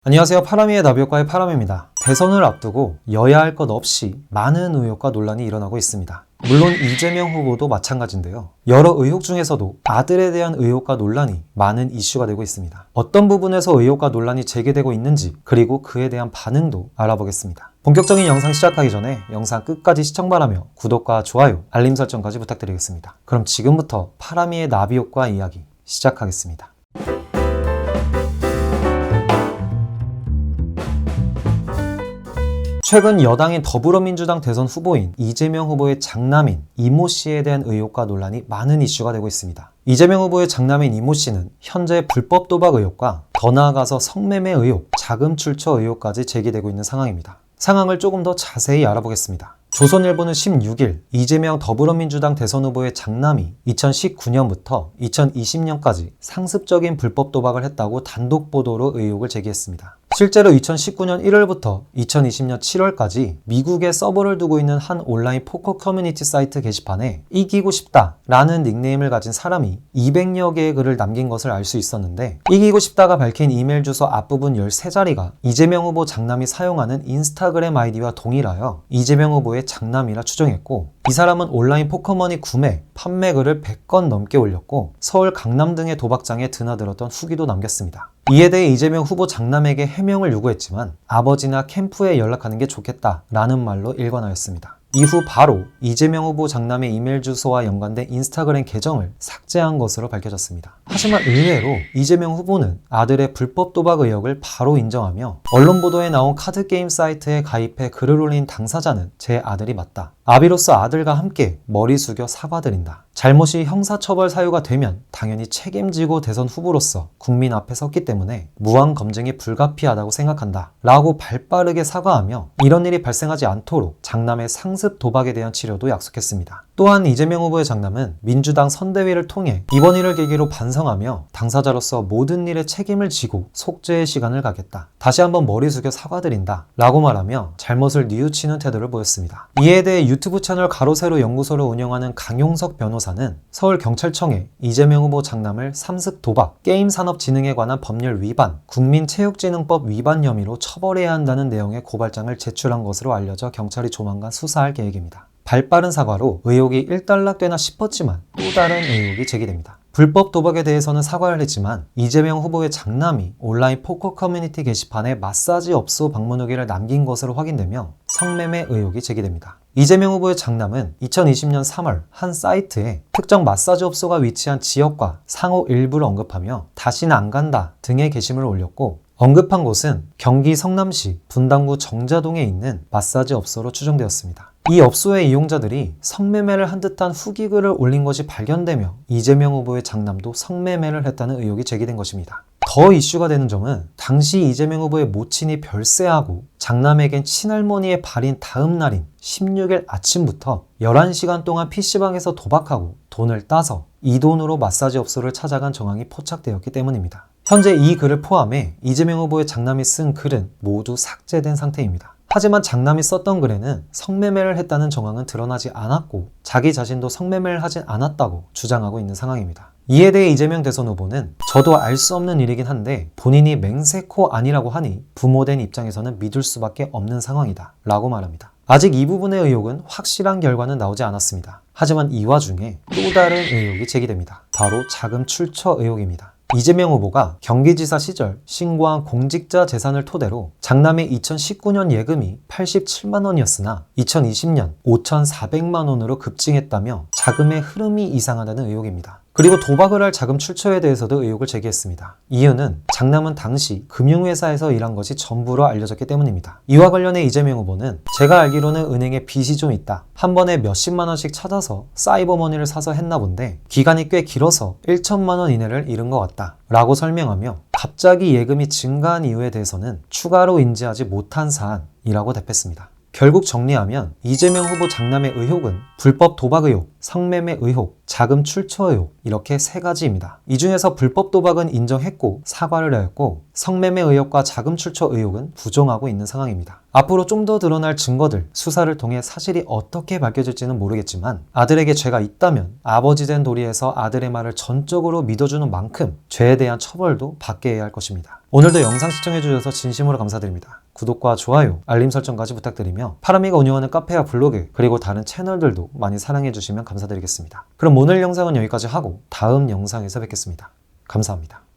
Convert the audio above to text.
안녕하세요. 파라미의 나비효과의 파라미입니다. 대선을 앞두고 여야 할 것 없이 많은 의혹과 논란이 일어나고 있습니다. 물론 이재명 후보도 마찬가지인데요. 여러 의혹 중에서도 아들에 대한 의혹과 논란이 많은 이슈가 되고 있습니다. 어떤 부분에서 의혹과 논란이 제기되고 있는지, 그리고 그에 대한 반응도 알아보겠습니다. 본격적인 영상 시작하기 전에 영상 끝까지 시청 바라며 구독과 좋아요, 알림 설정까지 부탁드리겠습니다. 그럼 지금부터 파라미의 나비효과 이야기 시작하겠습니다. 최근 여당인 더불어민주당 대선 후보인 이재명 후보의 장남인 이모 씨에 대한 의혹과 논란이 많은 이슈가 되고 있습니다. 이재명 후보의 장남인 이모 씨는 현재 불법 도박 의혹과 더 나아가서 성매매 의혹, 자금 출처 의혹까지 제기되고 있는 상황입니다. 상황을 조금 더 자세히 알아보겠습니다. 조선일보는 16일 이재명 더불어민주당 대선 후보의 장남이 2019년부터 2020년까지 상습적인 불법 도박을 했다고 단독 보도로 의혹을 제기했습니다. 실제로 2019년 1월부터 2020년 7월까지 미국에 서버를 두고 있는 한 온라인 포커 커뮤니티 사이트 게시판에 이기고 싶다 라는 닉네임을 가진 사람이 200여 개의 글을 남긴 것을 알 수 있었는데, 이기고 싶다가 밝힌 이메일 주소 앞부분 13자리가 이재명 후보 장남이 사용하는 인스타그램 아이디와 동일하여 이재명 후보의 장남이라 추정했고, 이 사람은 온라인 포커머니 구매, 판매 글을 100건 넘게 올렸고 서울 강남 등의 도박장에 드나들었던 후기도 남겼습니다. 이에 대해 이재명 후보 장남에게 해명을 요구했지만 아버지나 캠프에 연락하는 게 좋겠다 라는 말로 일관하였습니다. 이후 바로 이재명 후보 장남의 이메일 주소와 연관된 인스타그램 계정을 삭제한 것으로 밝혀졌습니다. 하지만 의외로 이재명 후보는 아들의 불법 도박 의혹을 바로 인정하며 언론 보도에 나온 카드게임 사이트에 가입해 글을 올린 당사자는 제 아들이 맞다. 아비로서 아들과 함께 머리 숙여 사과드린다. 잘못이 형사처벌 사유가 되면 당연히 책임지고 대선 후보로서 국민 앞에 섰기 때문에 무한 검증이 불가피하다고 생각한다 라고 발빠르게 사과하며 이런 일이 발생하지 않도록 장남의 상습 도박에 대한 치료도 약속했습니다. 또한 이재명 후보의 장남은 민주당 선대위를 통해 이번 일을 계기로 반성하며 당사자로서 모든 일에 책임을 지고 속죄의 시간을 가겠다. 다시 한번 머리 숙여 사과드린다 라고 말하며 잘못을 뉘우치는 태도를 보였습니다. 이에 대해 유튜브 채널 가로세로 연구소를 운영하는 강용석 변호사는 서울경찰청에 이재명 후보 장남을 상습 도박, 게임산업진흥에 관한 법률 위반, 국민체육진흥법 위반 혐의로 처벌해야 한다는 내용의 고발장을 제출한 것으로 알려져 경찰이 조만간 수사할 계획입니다. 발빠른 사과로 의혹이 일단락되나 싶었지만 또 다른 의혹이 제기됩니다. 불법 도박에 대해서는 사과를 했지만 이재명 후보의 장남이 온라인 포커 커뮤니티 게시판에 마사지 업소 방문 후기를 남긴 것으로 확인되며 성매매 의혹이 제기됩니다. 이재명 후보의 장남은 2020년 3월 한 사이트에 특정 마사지 업소가 위치한 지역과 상호 일부를 언급하며 다시는 안 간다 등의 게시물을 올렸고, 언급한 곳은 경기 성남시 분당구 정자동에 있는 마사지 업소로 추정되었습니다. 이 업소의 이용자들이 성매매를 한 듯한 후기글을 올린 것이 발견되며 이재명 후보의 장남도 성매매를 했다는 의혹이 제기된 것입니다. 더 이슈가 되는 점은 당시 이재명 후보의 모친이 별세하고 장남에겐 친할머니의 발인 다음 날인 16일 아침부터 11시간 동안 PC방에서 도박하고 돈을 따서 이 돈으로 마사지 업소를 찾아간 정황이 포착되었기 때문입니다. 현재 이 글을 포함해 이재명 후보의 장남이 쓴 글은 모두 삭제된 상태입니다. 하지만 장남이 썼던 글에는 성매매를 했다는 정황은 드러나지 않았고 자기 자신도 성매매를 하진 않았다고 주장하고 있는 상황입니다. 이에 대해 이재명 대선 후보는 저도 알 수 없는 일이긴 한데 본인이 맹세코 아니라고 하니 부모된 입장에서는 믿을 수밖에 없는 상황이다 라고 말합니다. 아직 이 부분의 의혹은 확실한 결과는 나오지 않았습니다. 하지만 이 와중에 또 다른 의혹이 제기됩니다. 바로 자금 출처 의혹입니다. 이재명 후보가 경기지사 시절 신고한 공직자 재산을 토대로 장남의 2019년 예금이 87만 원이었으나 2020년 5,400만 원으로 급증했다며 자금의 흐름이 이상하다는 의혹입니다. 그리고 도박을 할 자금 출처에 대해서도 의혹을 제기했습니다. 이유는 장남은 당시 금융회사에서 일한 것이 전부로 알려졌기 때문입니다. 이와 관련해 이재명 후보는 제가 알기로는 은행에 빚이 좀 있다. 한 번에 몇십만 원씩 찾아서 사이버머니를 사서 했나 본데 기간이 꽤 길어서 1천만 원 이내를 잃은 것 같다 라고 설명하며 갑자기 예금이 증가한 이유에 대해서는 추가로 인지하지 못한 사안이라고 답했습니다. 결국 정리하면 이재명 후보 장남의 의혹은 불법 도박 의혹, 성매매 의혹, 자금 출처 의혹 이렇게 세 가지입니다. 이 중에서 불법 도박은 인정했고 사과를 하였고 성매매 의혹과 자금 출처 의혹은 부정하고 있는 상황입니다. 앞으로 좀 더 드러날 증거들, 수사를 통해 사실이 어떻게 밝혀질지는 모르겠지만 아들에게 죄가 있다면 아버지 된 도리에서 아들의 말을 전적으로 믿어주는 만큼 죄에 대한 처벌도 받게 해야 할 것입니다. 오늘도 영상 시청해주셔서 진심으로 감사드립니다. 구독과 좋아요, 알림 설정까지 부탁드리며 파라미가 운영하는 카페와 블로그 그리고 다른 채널들도 많이 사랑해주시면 감사드리겠습니다. 그럼 오늘 영상은 여기까지 하고 다음 영상에서 뵙겠습니다. 감사합니다.